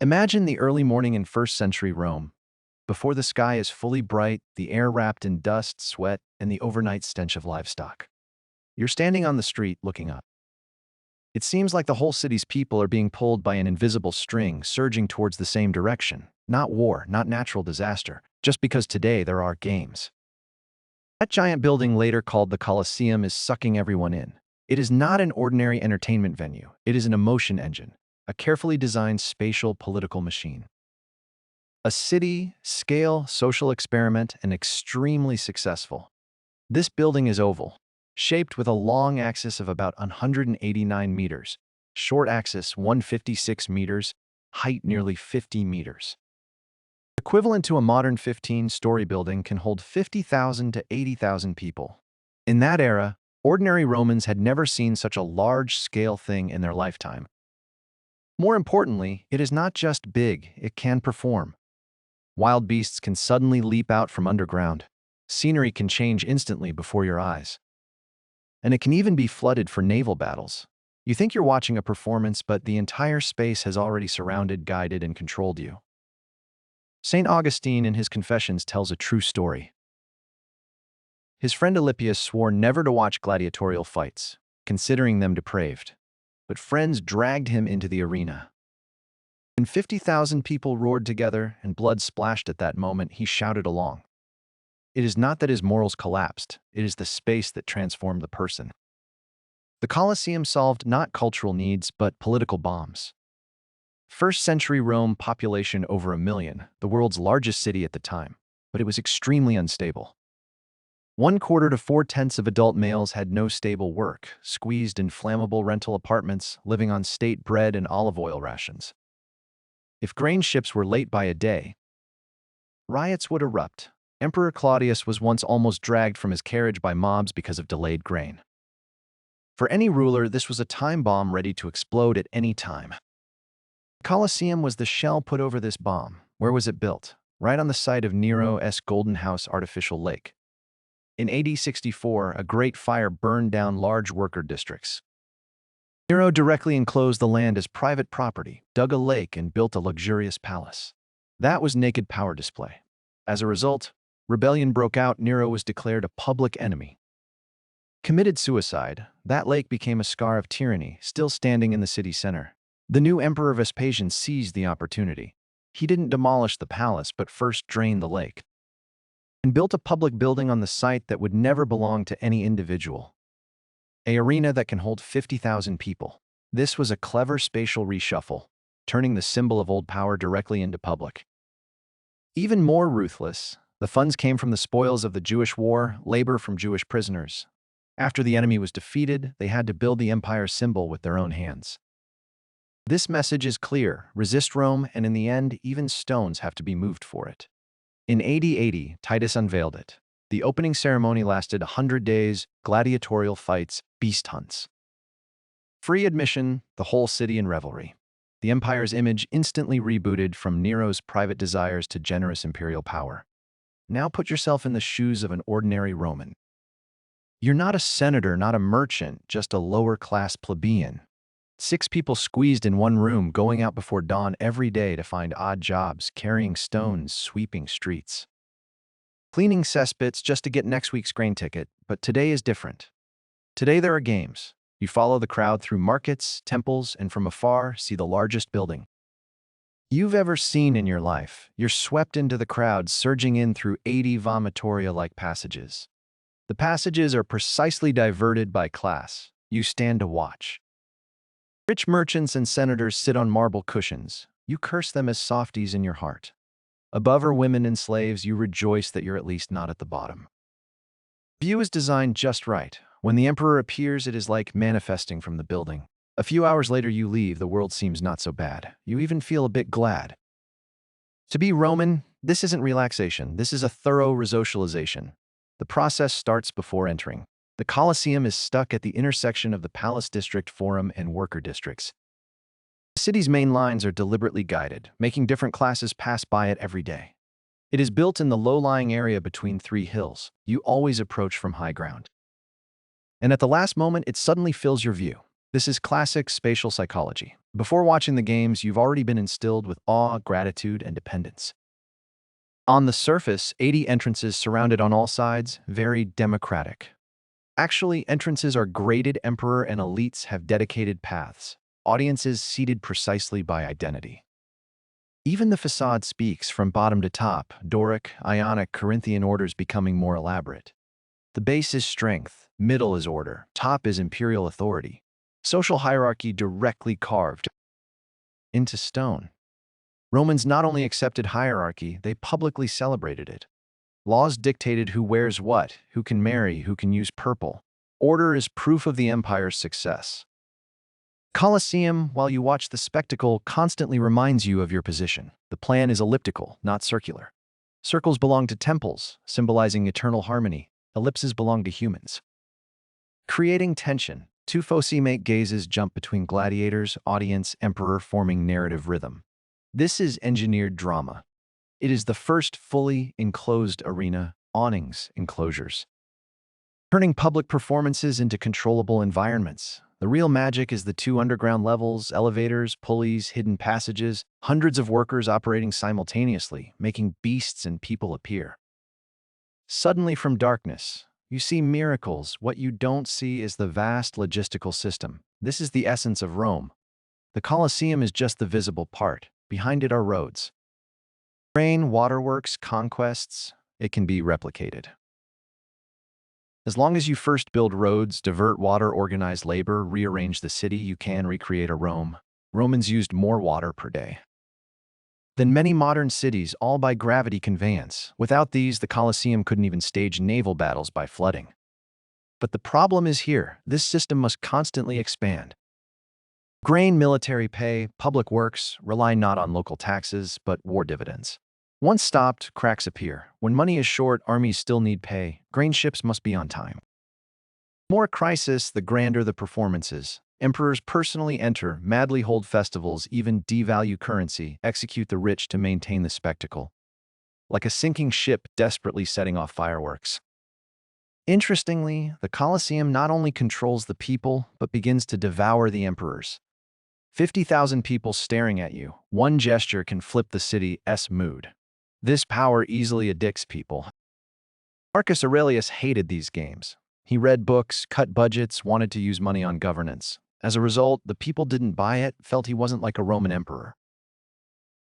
Imagine the early morning in first century Rome, before the sky is fully bright, the air wrapped in dust, sweat, and the overnight stench of livestock. You're standing on the street looking up. It seems like the whole city's people are being pulled by an invisible string surging towards the same direction. Not war, not natural disaster, just because today there are games. That giant building, later called the Colosseum, is sucking everyone in. It is not an ordinary entertainment venue. It is an emotion engine, a carefully designed spatial political machine. A city-scale social experiment and extremely successful. This building is oval, shaped with a long axis of about 189 meters, short axis 156 meters, height nearly 50 meters. Equivalent to a modern 15-story building, can hold 50,000 to 80,000 people. In that era, ordinary Romans had never seen such a large-scale thing in their lifetime. More importantly, it is not just big, it can perform. Wild beasts can suddenly leap out from underground. Scenery can change instantly before your eyes. And it can even be flooded for naval battles. You think you're watching a performance, but the entire space has already surrounded, guided, and controlled you. St. Augustine in his Confessions tells a true story. His friend Alypius swore never to watch gladiatorial fights, considering them depraved. But friends dragged him into the arena. When 50,000 people roared together and blood splashed at that moment, he shouted along. It is not that his morals collapsed, it is the space that transformed the person. The Colosseum solved not cultural needs, but political bombs. First century Rome, population over 1 million, the world's largest city at the time, but it was extremely unstable. 1/4 to 4/10 of adult males had no stable work, squeezed in flammable rental apartments, living on state bread and olive oil rations. If grain ships were late by a day, riots would erupt. Emperor Claudius was once almost dragged from his carriage by mobs because of delayed grain. For any ruler, this was a time bomb ready to explode at any time. The Colosseum was the shell put over this bomb. Where was it built? Right on the site of Nero's Golden House artificial lake. In AD 64, a great fire burned down large worker districts. Nero directly enclosed the land as private property, dug a lake, and built a luxurious palace. That was naked power display. As a result, rebellion broke out. Nero was declared a public enemy. Committed suicide, that lake became a scar of tyranny, still standing in the city center. The new Emperor Vespasian seized the opportunity. He didn't demolish the palace, but first drained the lake and built a public building on the site that would never belong to any individual. An arena that can hold 50,000 people. This was a clever spatial reshuffle, turning the symbol of old power directly into public. Even more ruthless, the funds came from the spoils of the Jewish war, labor from Jewish prisoners. After the enemy was defeated, they had to build the empire's symbol with their own hands. This message is clear: resist Rome, and in the end, even stones have to be moved for it. In AD 80, Titus unveiled it. The opening ceremony lasted 100 days, gladiatorial fights, beast hunts. Free admission, the whole city in revelry. The empire's image instantly rebooted from Nero's private desires to generous imperial power. Now put yourself in the shoes of an ordinary Roman. You're not a senator, not a merchant, just a lower-class plebeian. 6 people squeezed in one room, going out before dawn every day to find odd jobs, carrying stones, sweeping streets, cleaning cesspits just to get next week's grain ticket. But today is different. Today there are games. You follow the crowd through markets, temples, and from afar see the largest building you've ever seen in your life. You're swept into the crowd, surging in through 80 vomitoria-like passages. The passages are precisely diverted by class. You stand to watch. Rich merchants and senators sit on marble cushions. You curse them as softies in your heart. Above are women and slaves. You rejoice that you're at least not at the bottom. View is designed just right. When the emperor appears, it is like manifesting from the building. A few hours later you leave, the world seems not so bad. You even feel a bit glad. To be Roman, this isn't relaxation. This is a thorough resocialization. The process starts before entering. The Colosseum is stuck at the intersection of the Palace District, Forum, and Worker Districts. The city's main lines are deliberately guided, making different classes pass by it every day. It is built in the low-lying area between 3 hills. You always approach from high ground. And at the last moment, it suddenly fills your view. This is classic spatial psychology. Before watching the games, you've already been instilled with awe, gratitude, and dependence. On the surface, 80 entrances surrounded on all sides, very democratic. Actually, entrances are graded. Emperor and elites have dedicated paths, audiences seated precisely by identity. Even the facade speaks from bottom to top, Doric, Ionic, Corinthian orders becoming more elaborate. The base is strength, middle is order, top is imperial authority. Social hierarchy directly carved into stone. Romans not only accepted hierarchy, they publicly celebrated it. Laws dictated who wears what, who can marry, who can use purple. Order is proof of the empire's success. Colosseum, while you watch the spectacle, constantly reminds you of your position. The plan is elliptical, not circular. Circles belong to temples, symbolizing eternal harmony. Ellipses belong to humans. Creating tension, two foci make gazes jump between gladiators, audience, emperor, forming narrative rhythm. This is engineered drama. It is the first fully enclosed arena, awnings, enclosures, turning public performances into controllable environments. The real magic is the two underground levels, elevators, pulleys, hidden passages, hundreds of workers operating simultaneously, making beasts and people appear. Suddenly from darkness, you see miracles. What you don't see is the vast logistical system. This is the essence of Rome. The Colosseum is just the visible part. Behind it are roads. Train, waterworks, conquests, it can be replicated. As long as you first build roads, divert water, organize labor, rearrange the city, you can recreate a Rome. Romans used more water per day than many modern cities, all by gravity conveyance. Without these, the Colosseum couldn't even stage naval battles by flooding. But the problem is here. This system must constantly expand. Grain, military pay, public works rely not on local taxes, but war dividends. Once stopped, cracks appear. When money is short, armies still need pay. Grain ships must be on time. More crisis, the grander the performances. Emperors personally enter, madly hold festivals, even devalue currency, execute the rich to maintain the spectacle. Like a sinking ship desperately setting off fireworks. Interestingly, the Colosseum not only controls the people, but begins to devour the emperors. 50,000 people staring at you. One gesture can flip the city's mood. This power easily addicts people. Marcus Aurelius hated these games. He read books, cut budgets, wanted to use money on governance. As a result, the people didn't buy it, felt he wasn't like a Roman emperor.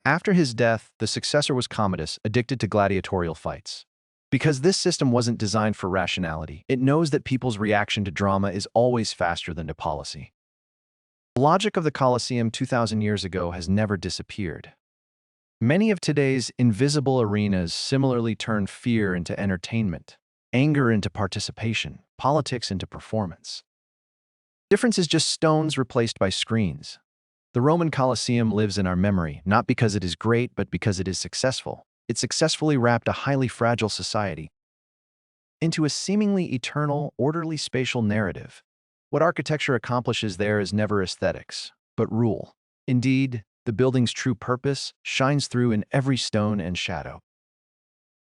After his death, the successor was Commodus, addicted to gladiatorial fights. Because this system wasn't designed for rationality, it knows that people's reaction to drama is always faster than to policy. The logic of the Colosseum 2,000 years ago has never disappeared. Many of today's invisible arenas similarly turn fear into entertainment, anger into participation, politics into performance. Difference is just stones replaced by screens. The Roman Colosseum lives in our memory, not because it is great, but because it is successful. It successfully wrapped a highly fragile society into a seemingly eternal, orderly spatial narrative. What architecture accomplishes there is never aesthetics, but rule. Indeed, the building's true purpose shines through in every stone and shadow.